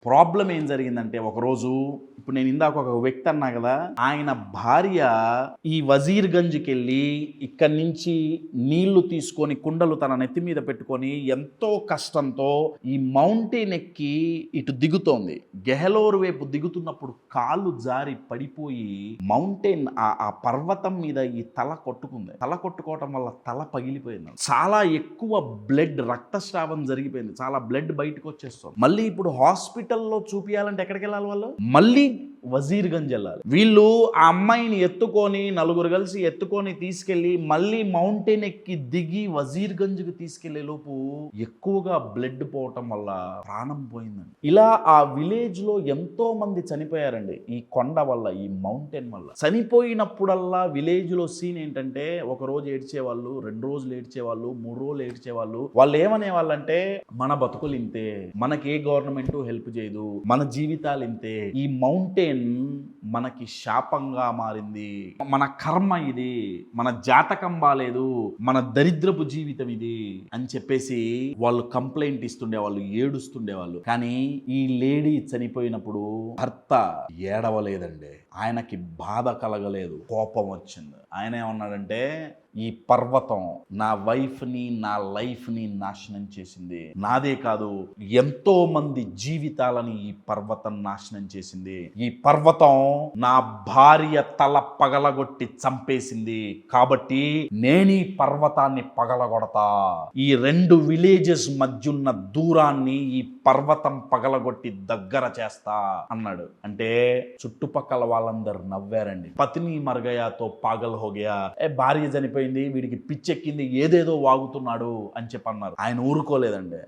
Problem ఏం జరిగిందంటే ఒకరోజు ఇప్పుడు నేను ఇందాక ఒక వ్యక్తి అన్నా కదా, ఆయన భార్య ఈ వజీర్గంజ్కి వెళ్ళి ఇక్కడి నుంచి నీళ్లు తీసుకొని కుండలు తన నెత్తి మీద పెట్టుకొని ఎంతో కష్టంతో ఈ మౌంటైన్ ఎక్కి ఇటు దిగుతోంది. గెహలోర్ వైపు దిగుతున్నప్పుడు కాళ్ళు జారి పడిపోయి మౌంటైన్ ఆ పర్వతం మీద ఈ తల కొట్టుకుంది. తల కొట్టుకోవటం వల్ల తల పగిలిపోయింది. చాలా ఎక్కువ బ్లడ్, రక్తస్రావం జరిగిపోయింది. చాలా బ్లడ్ బయటకు వచ్చేస్తుంది. మళ్ళీ ఇప్పుడు హాస్పిటల్లో చూపించాలంటే ఎక్కడికి వెళ్ళాలి వాళ్ళు? మళ్ళీ వజీర్గంజ్ వెళ్ళాలి. వీళ్ళు ఆ అమ్మాయిని ఎత్తుకొని, నలుగురు కలిసి ఎత్తుకొని తీసుకెళ్లి మళ్ళీ మౌంటైన్ ఎక్కి దిగి వజీర్గంజ్కి తీసుకెళ్లే లోపు ఎక్కువగా బ్లడ్ పోవటం వల్ల ప్రాణం పోయిందండి. ఇలా ఆ విలేజ్ లో ఎంతో మంది చనిపోయారండి ఈ కొండ వల్ల, ఈ మౌంటైన్ వల్ల. చనిపోయినప్పుడల్లా విలేజ్ లో సీన్ ఏంటంటే, ఒక రోజు ఏడ్చేవాళ్ళు, 2 రోజులు ఏడ్చేవాళ్ళు, 3 రోజులు ఏడ్చేవాళ్ళు. వాళ్ళు ఏమనే వాళ్ళంటే, మన బతుకులు ఇంతే, మనకి ఏ గవర్నమెంట్ హెల్ప్ చేయదు, మన జీవితాలు ఇంతే, ఈ మౌంటైన్ మనకి శాపంగా మారింది, మన కర్మ ఇది, మన జాతకం బాలేదు, మన దరిద్రపు జీవితం ఇది అని చెప్పేసి వాళ్ళు కంప్లైంట్ ఇస్తుండేవాళ్ళు, ఏడుస్తుండేవాళ్ళు. కానీ ఈ లేడీ చనిపోయినప్పుడు భర్త ఏడవలేదండి. ఆయనకి బాధ కలగలేదు, కోపం వచ్చింది. ఆయన ఏమన్నాడంటే, ఈ పర్వతం నా వైఫ్ని, నా లైఫ్ని నాశనం చేసింది. నాదే కాదు, ఎంతో మంది జీవితాలని ఈ పర్వతం నాశనం చేసింది. ఈ పర్వతం నా భార్య తల పగలగొట్టి చంపేసింది. కాబట్టి నేను ఈ పర్వతాన్ని పగలగొడతా. ఈ 2 విలేజెస్ మధ్య ఉన్న దూరాన్ని ఈ పర్వతం పగలగొట్టి దగ్గర చేస్తా అన్నాడు. అంటే చుట్టుపక్కల వాళ్ళందరూ నవ్వారండి. పత్ని మర్గయాతో పాగల్ హోగయా, భార్య చనిపోయింది, వీడికి పిచ్చెక్కింది, ఏదేదో వాగుతున్నాడు అని చెప్పన్నారు. ఆయన ఊరుకోలేదండి.